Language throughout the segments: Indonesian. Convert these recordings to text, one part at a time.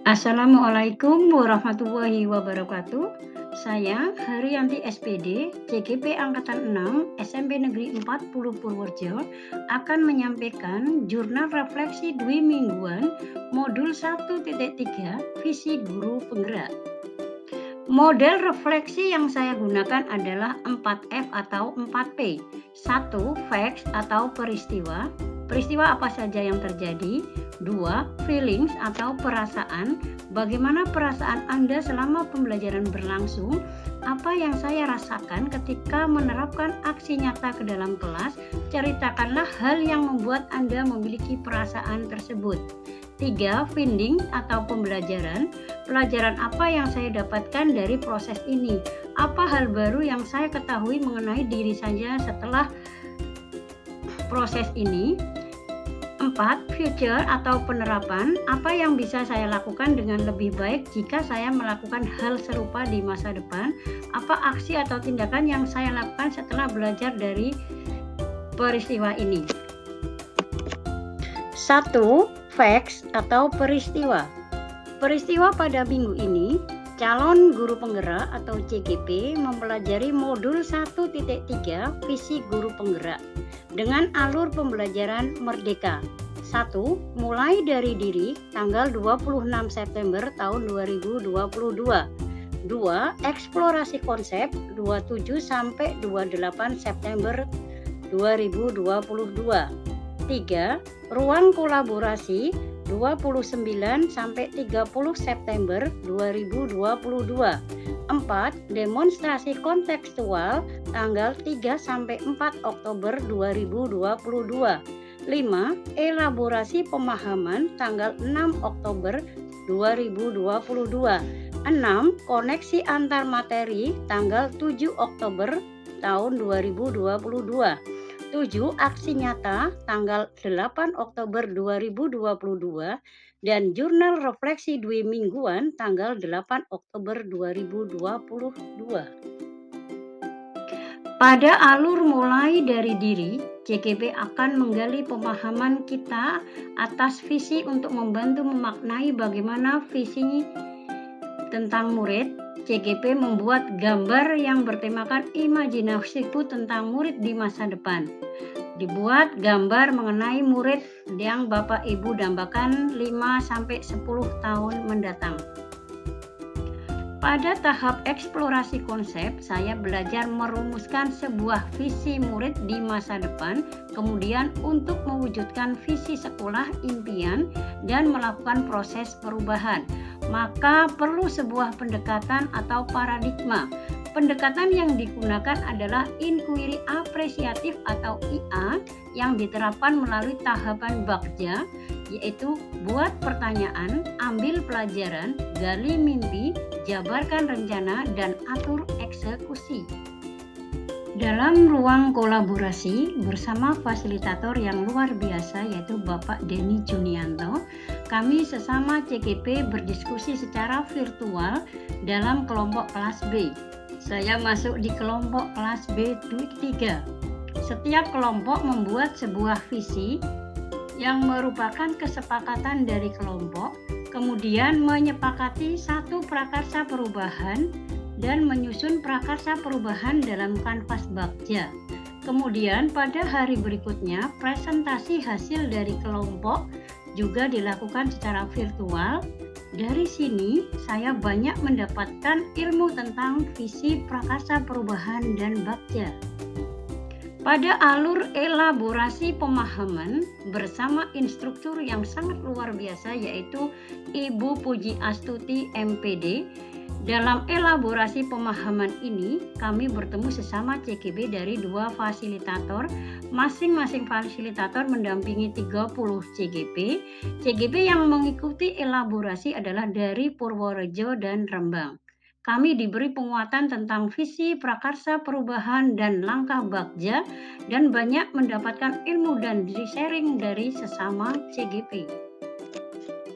Assalamualaikum warahmatullahi wabarakatuh. Saya Haryanti SPD, CGP Angkatan 6, SMP Negeri 40 Purworejo, akan menyampaikan jurnal refleksi dwi mingguan modul 1.3 Visi Guru Penggerak. Model refleksi yang saya gunakan adalah 4F atau 4P. 1. Facts atau peristiwa. Peristiwa apa saja yang terjadi. 2. Feelings atau perasaan. Bagaimana perasaan Anda selama pembelajaran berlangsung? Apa yang saya rasakan ketika menerapkan aksi nyata ke dalam kelas? Ceritakanlah hal yang membuat Anda memiliki perasaan tersebut. 3. Finding atau pembelajaran. Pelajaran apa yang saya dapatkan dari proses ini? Apa hal baru yang saya ketahui mengenai diri saya setelah proses ini? 4. Future atau penerapan. Apa yang bisa saya lakukan dengan lebih baik jika saya melakukan hal serupa di masa depan? Apa aksi atau tindakan yang saya lakukan setelah belajar dari peristiwa ini? 1. Facts atau peristiwa. Peristiwa pada minggu ini, calon guru penggerak atau CGP mempelajari modul 1.3 Visi Guru Penggerak dengan alur pembelajaran merdeka. 1. Mulai dari diri tanggal 26 September tahun 2022. 2. Eksplorasi konsep 27 sampai 28 September 2022. 3. Ruang kolaborasi 29 sampai 30 September 2022. 4. Demonstrasi kontekstual tanggal 3 sampai 4 Oktober 2022. 5. Elaborasi pemahaman tanggal 6 Oktober 2022. 6. Koneksi antar materi tanggal 7 Oktober tahun 2022. 7. Aksi nyata tanggal 8 Oktober 2022 dan jurnal refleksi dwi mingguan tanggal 8 Oktober 2022. Pada alur mulai dari diri, CGP akan menggali pemahaman kita atas visi untuk membantu memaknai bagaimana visi tentang murid. CGP membuat gambar yang bertemakan imajinasiku tentang murid di masa depan. Dibuat gambar mengenai murid yang Bapak Ibu dambakan 5-10 tahun mendatang. Pada tahap eksplorasi konsep, saya belajar merumuskan sebuah visi murid di masa depan, kemudian untuk mewujudkan visi sekolah impian dan melakukan proses perubahan. Maka perlu sebuah pendekatan atau paradigma. Pendekatan yang digunakan adalah inquiry apresiatif atau IA yang diterapkan melalui tahapan Bagja, yaitu buat pertanyaan, ambil pelajaran, gali mimpi, jabarkan rencana, dan atur eksekusi. Dalam ruang kolaborasi bersama fasilitator yang luar biasa yaitu Bapak Denny Junianto, kami sesama CGP berdiskusi secara virtual dalam kelompok kelas B. Saya masuk di kelompok kelas B 3. Setiap kelompok membuat sebuah visi yang merupakan kesepakatan dari kelompok, kemudian menyepakati satu prakarsa perubahan dan menyusun prakarsa perubahan dalam kanvas Bagja. Kemudian pada hari berikutnya presentasi hasil dari kelompok juga dilakukan secara virtual. Dari sini saya banyak mendapatkan ilmu tentang visi prakarsa perubahan dan Bagja. Pada alur elaborasi pemahaman bersama instruktur yang sangat luar biasa yaitu Ibu Puji Astuti MPD. Dalam elaborasi pemahaman ini, kami bertemu sesama CGP dari 2 fasilitator. Masing-masing fasilitator mendampingi 30 CGP. CGP yang mengikuti elaborasi adalah dari Purworejo dan Rembang. Kami diberi penguatan tentang visi prakarsa perubahan dan langkah Bagja dan banyak mendapatkan ilmu dan sharing dari sesama CGP.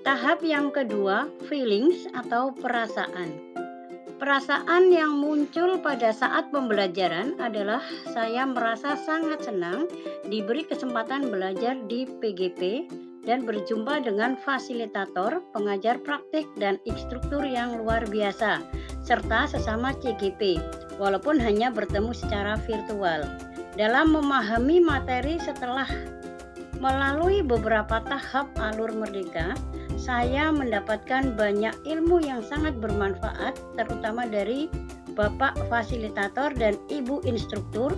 Tahap yang kedua, feelings atau perasaan. Perasaan yang muncul pada saat pembelajaran adalah saya merasa sangat senang diberi kesempatan belajar di PGP dan berjumpa dengan fasilitator, pengajar praktik, dan instruktur yang luar biasa, serta sesama CGP, walaupun hanya bertemu secara virtual. Dalam memahami materi setelah melalui beberapa tahap alur merdeka, saya mendapatkan banyak ilmu yang sangat bermanfaat, terutama dari Bapak Fasilitator dan Ibu Instruktur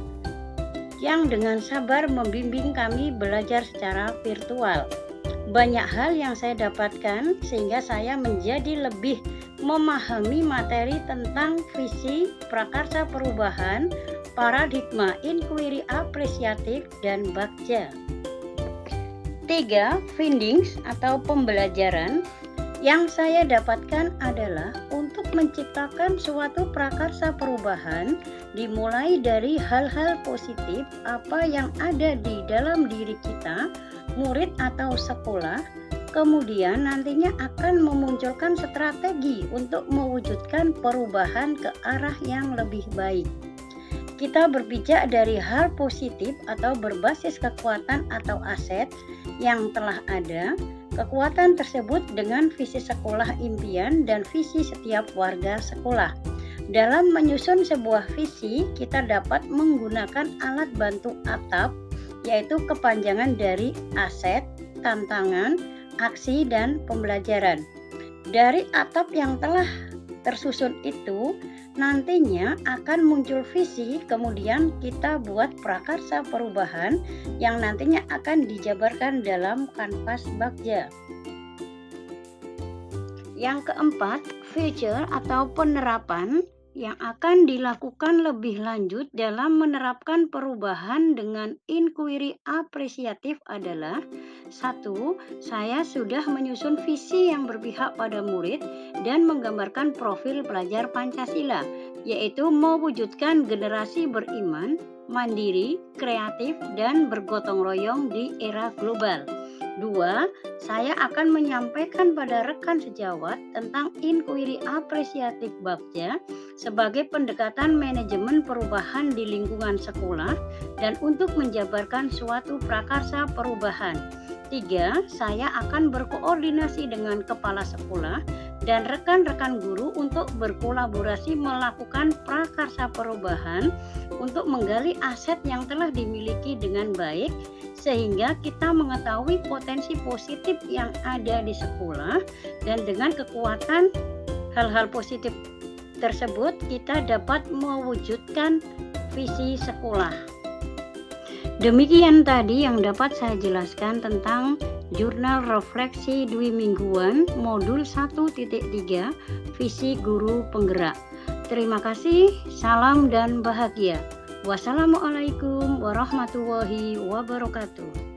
yang dengan sabar membimbing kami belajar secara virtual. Banyak hal yang saya dapatkan sehingga saya menjadi lebih memahami materi tentang visi, prakarsa perubahan, paradigma inquiry apresiatif, dan bagja. 3. Findings atau pembelajaran yang saya dapatkan adalah untuk menciptakan suatu prakarsa perubahan dimulai dari hal-hal positif apa yang ada di dalam diri kita, murid atau sekolah, kemudian nantinya akan memunculkan strategi untuk mewujudkan perubahan ke arah yang lebih baik. Kita berpijak dari hal positif atau berbasis kekuatan atau aset yang telah ada, kekuatan tersebut dengan visi sekolah impian dan visi setiap warga sekolah. Dalam menyusun sebuah visi, kita dapat menggunakan alat bantu atap, yaitu kepanjangan dari aset, tantangan, aksi, dan pembelajaran. Dari atap yang telah tersusun itu, nantinya akan muncul visi, kemudian kita buat prakarsa perubahan yang nantinya akan dijabarkan dalam kanvas bagja. Yang keempat, future atau penerapan yang akan dilakukan lebih lanjut dalam menerapkan perubahan dengan inquiry apresiatif adalah 1. Saya sudah menyusun visi yang berpihak pada murid dan menggambarkan profil pelajar Pancasila, yaitu mewujudkan generasi beriman, mandiri, kreatif, dan bergotong royong di era global. 2. Saya akan menyampaikan pada rekan sejawat tentang inquiry apresiatif bagja sebagai pendekatan manajemen perubahan di lingkungan sekolah dan untuk menjabarkan suatu prakarsa perubahan. 3. Saya akan berkoordinasi dengan kepala sekolah dan rekan-rekan guru untuk berkolaborasi melakukan prakarsa perubahan untuk menggali aset yang telah dimiliki dengan baik sehingga kita mengetahui potensi positif yang ada di sekolah, dan dengan kekuatan hal-hal positif tersebut kita dapat mewujudkan visi sekolah. Demikian tadi yang dapat saya jelaskan tentang Jurnal Refleksi Dwi Mingguan Modul 1.3 Visi Guru Penggerak. Terima kasih, salam dan bahagia. Wassalamualaikum warahmatullahi wabarakatuh.